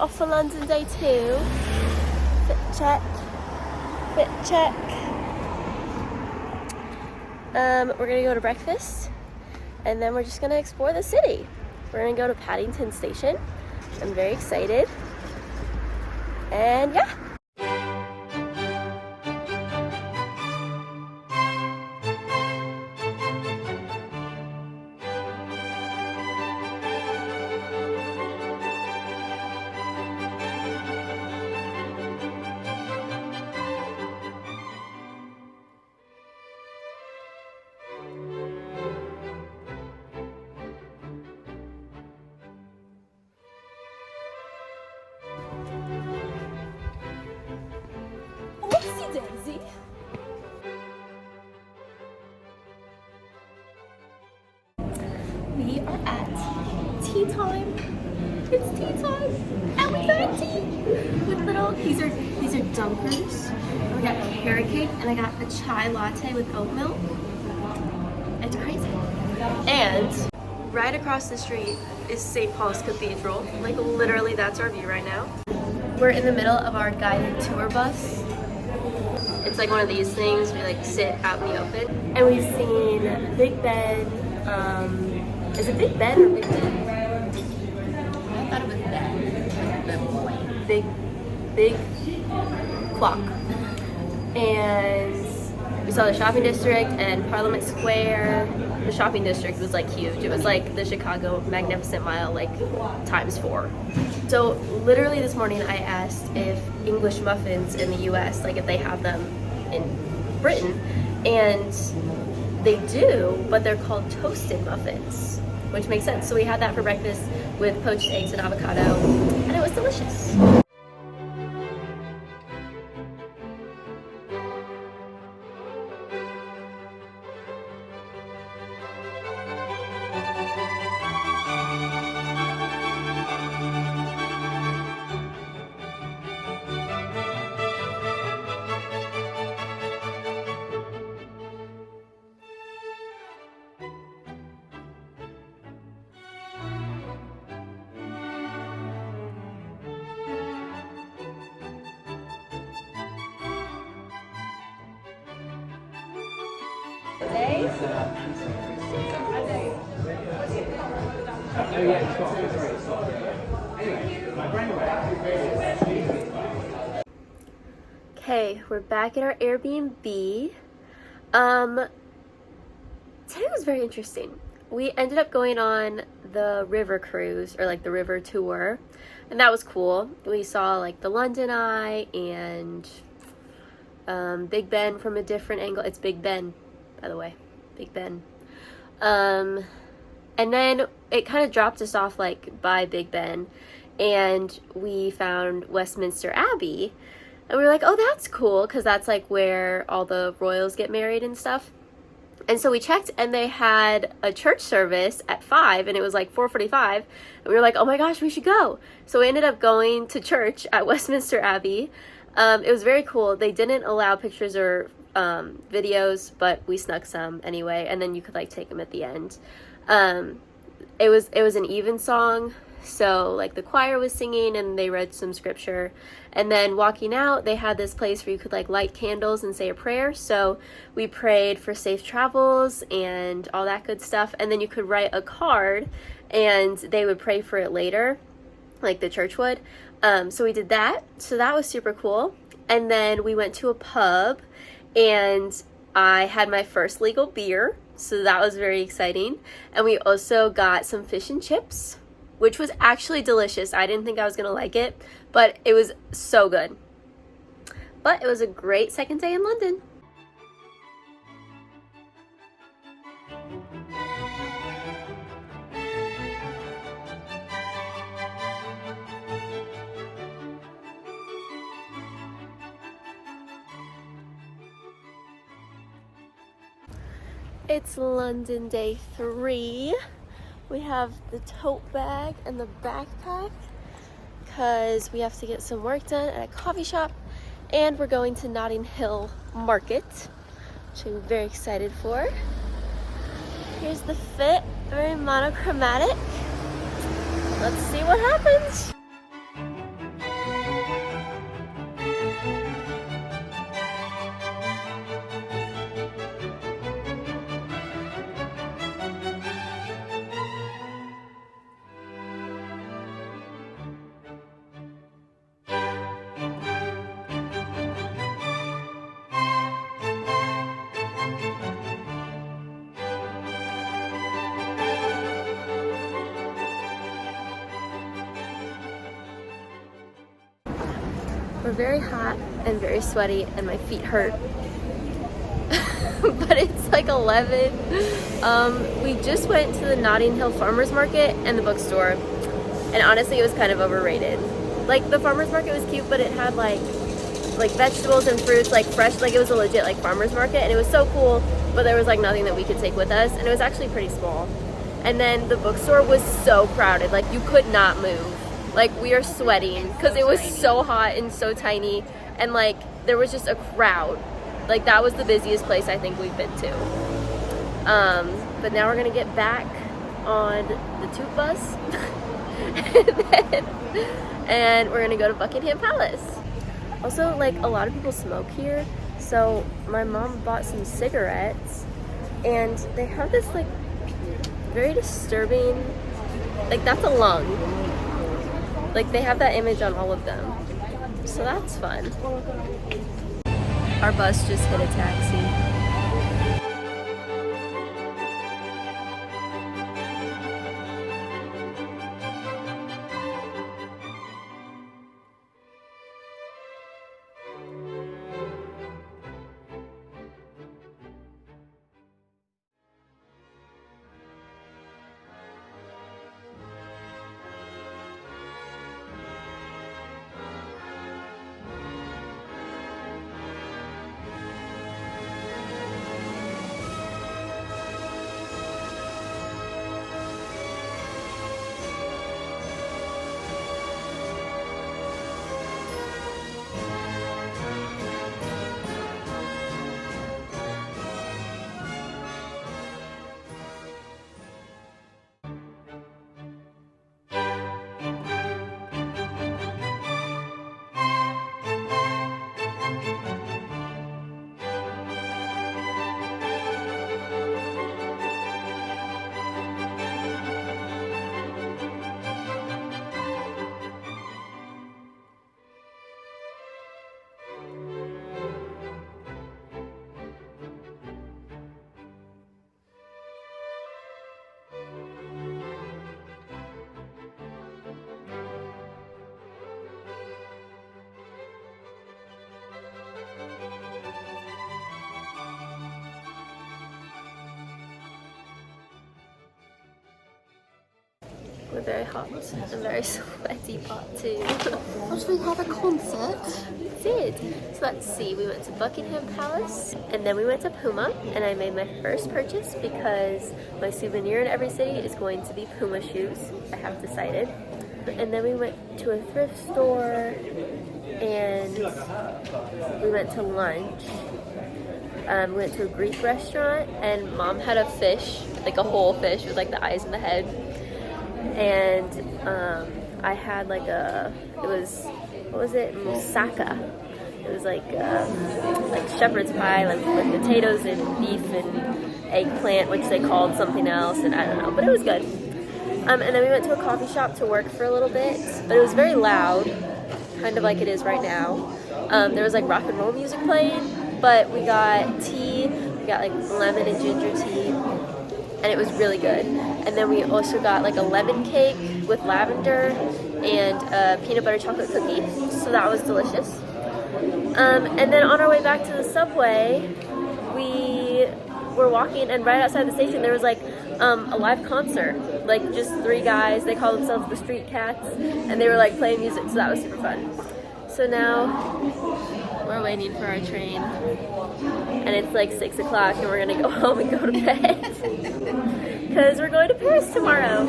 Off for London day 2. Fit check. Fit check. We're gonna go to breakfast and then we're just gonna explore the city. We're gonna go to Paddington Station. I'm very excited. And yeah. Whoopsie daisy. We are at tea time. It's tea time, and we got tea with little. These are dunkers. We got carrot cake, and I got a chai latte with oat milk. It's crazy. And right across the street is St. Paul's Cathedral. Like literally, that's our view right now. We're in the middle of our guided tour bus. It's like one of these things we like sit out in the open. And we've seen Big Ben. Is it Big Ben or Big Ben? I thought it was Ben. Big clock. And we saw the shopping district and Parliament Square. The shopping district was like huge. It was like the Chicago Magnificent Mile, like ×4. So literally this morning I asked if English muffins in the US, like if they have them in Britain, and they do, but they're called toasted muffins, which makes sense. So we had that for breakfast with poached eggs and avocado, and it was delicious. Okay, we're back at our Airbnb. Today was very interesting. We ended up going on the river cruise, or like the river tour, and that was cool. We saw like the London Eye and Big Ben from a different angle. It's Big Ben, by the way. Big Ben. And then it kind of dropped us off like by Big Ben, and we found Westminster Abbey, and we were like, oh, that's cool, because that's like where all the royals get married and stuff. And so we checked, and they had a church service at 5, and it was like 4:45, and we were like, oh my gosh, we should go. So we ended up going to church at Westminster Abbey. It was very cool. They didn't allow pictures or videos, but we snuck some anyway, and then you could like take them at the end. It was an evensong, so like the choir was singing and they read some scripture, and then walking out they had this place where you could like light candles and say a prayer. So we prayed for safe travels and all that good stuff, and then you could write a card and they would pray for it later, like the church would. So we did that, so that was super cool. And then we went to a pub and I had my first legal beer, so that was very exciting. And we also got some fish and chips, which was actually delicious. I didn't think I was gonna like it, but it was so good. But it was a great second day in London. It's London day 3. We have the tote bag and the backpack because we have to get some work done at a coffee shop, and we're going to Notting Hill Market, which I'm very excited for. Here's the fit, very monochromatic. Let's see what happens. We're very hot and very sweaty and my feet hurt. But it's like 11. We just went to the Notting Hill Farmers Market and the bookstore, and honestly it was kind of overrated. Like the farmers market was cute, but it had like vegetables and fruits, like fresh, like it was a legit like farmers market, and it was so cool, but there was like nothing that we could take with us, and it was actually pretty small. And then the bookstore was so crowded, like you could not move. Like we are sweating because it was so hot and so tiny, and like there was just a crowd. Like that was the busiest place I think we've been to. But now we're gonna get back on the toot bus and we're gonna go to Buckingham Palace. Also, like a lot of people smoke here, so my mom bought some cigarettes, and they have this like very disturbing, like that's a lung. Like they have that image on all of them, so that's fun. Our bus just hit a taxi. We're very hot and very sweaty part too. Also, we had a concert. We did. So let's see, we went to Buckingham Palace and then we went to Puma, and I made my first purchase because my souvenir in every city is going to be Puma shoes. I have decided. And then we went to a thrift store and we went to lunch. We went to a Greek restaurant and Mom had a fish, like a whole fish with like the eyes and the head. And I had like it was, what was it, moussaka. It was like shepherd's pie, like with potatoes and beef and eggplant, which they called something else, and I don't know, but it was good. And then we went to a coffee shop to work for a little bit, but it was very loud, kind of like it is right now. There was like rock and roll music playing, but we got tea, we got like lemon and ginger tea, and it was really good. And then we also got like a lemon cake with lavender and a peanut butter chocolate cookie, so that was delicious. And then on our way back to the subway, we were walking, and right outside the station there was like a live concert, like just 3 guys, they call themselves the Street Cats, and they were like playing music, so that was super fun. So now we're waiting for our train, and it's like 6 o'clock, and we're gonna go home and go to bed because we're going to Paris tomorrow.